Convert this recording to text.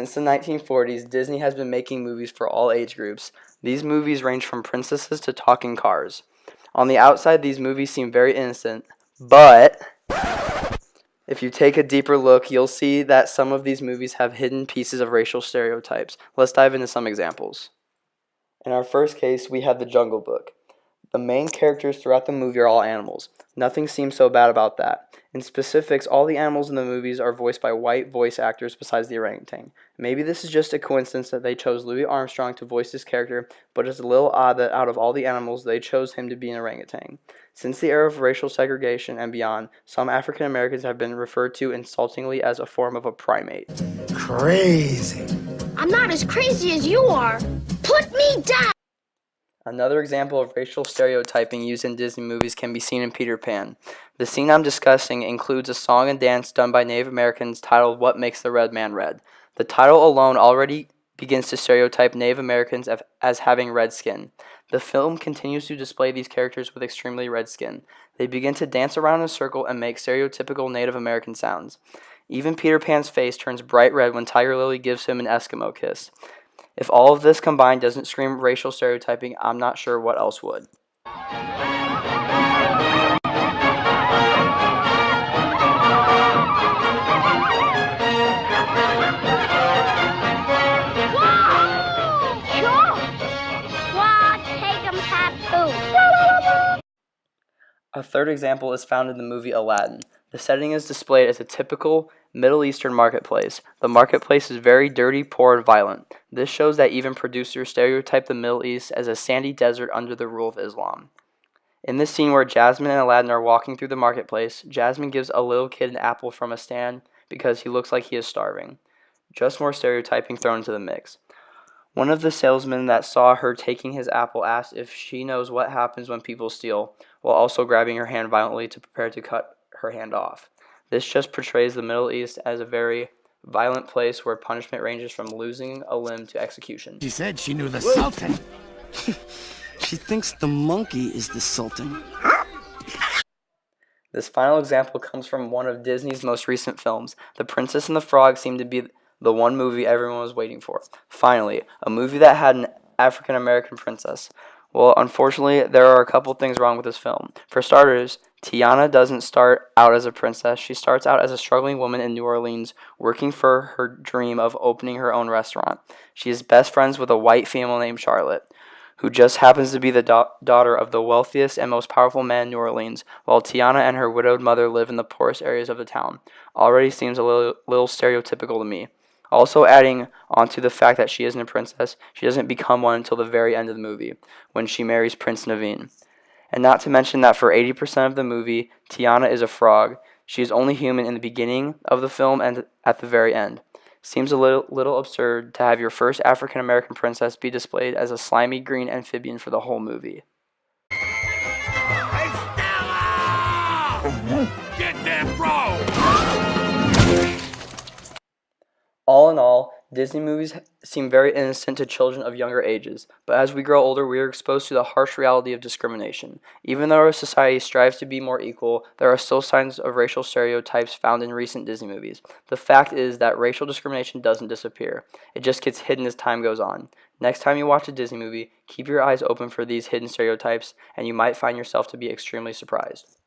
Since the 1940s, Disney has been making movies for all age groups. These movies range from princesses to talking cars. On the outside, these movies seem very innocent, but if you take a deeper look, you'll see that some of these movies have hidden pieces of racial stereotypes. Let's dive into some examples. In our first case, we have The Jungle Book. The main characters throughout the movie are all animals. Nothing seems so bad about that. In specifics, all the animals in the movies are voiced by white voice actors besides the orangutan. Maybe this is just a coincidence that they chose Louis Armstrong to voice this character, but it's a little odd that out of all the animals, they chose him to be an orangutan. Since the era of racial segregation and beyond, some African Americans have been referred to insultingly as a form of a primate. Crazy. I'm not as crazy as you are. Put me down! Another example of racial stereotyping used in Disney movies can be seen in Peter Pan. The scene I'm discussing includes a song and dance done by Native Americans titled What Makes the Red Man Red. The title alone already begins to stereotype Native Americans as having red skin. The film continues to display these characters with extremely red skin. They begin to dance around in a circle and make stereotypical Native American sounds. Even Peter Pan's face turns bright red when Tiger Lily gives him an Eskimo kiss. If all of this combined doesn't scream racial stereotyping, I'm not sure what else would. A third example is found in the movie Aladdin. The setting is displayed as a typical Middle Eastern marketplace. The marketplace is very dirty, poor, and violent. This shows that even producers stereotype the Middle East as a sandy desert under the rule of Islam. In this scene where Jasmine and Aladdin are walking through the marketplace, Jasmine gives a little kid an apple from a stand because he looks like he is starving. Just more stereotyping thrown into the mix. One of the salesmen that saw her taking his apple asked if she knows what happens when people steal, while also grabbing her hand violently to prepare to cut her hand off. This just portrays the Middle East as a very violent place where punishment ranges from losing a limb to execution. She said she knew the Sultan. She thinks the monkey is the Sultan. This final example comes from one of Disney's most recent films. The Princess and the Frog seemed to be the one movie everyone was waiting for. Finally, a movie that had an African American princess. Well, unfortunately, there are a couple things wrong with this film. For starters, Tiana doesn't start out as a princess. She starts out as a struggling woman in New Orleans, working for her dream of opening her own restaurant. She is best friends with a white female named Charlotte, who just happens to be the daughter of the wealthiest and most powerful man in New Orleans, while Tiana and her widowed mother live in the poorest areas of the town. Already seems a little stereotypical to me. Also adding onto the fact that she isn't a princess, she doesn't become one until the very end of the movie, when she marries Prince Naveen. And not to mention that for 80% of the movie, Tiana is a frog. She is only human in the beginning of the film and at the very end. Seems a little absurd to have your first African American princess be displayed as a slimy green amphibian for the whole movie. Hey, Stella! Get that frog! All in all, Disney movies seem very innocent to children of younger ages, but as we grow older, we are exposed to the harsh reality of discrimination. Even though our society strives to be more equal, there are still signs of racial stereotypes found in recent Disney movies. The fact is that racial discrimination doesn't disappear. It just gets hidden as time goes on. Next time you watch a Disney movie, keep your eyes open for these hidden stereotypes, and you might find yourself to be extremely surprised.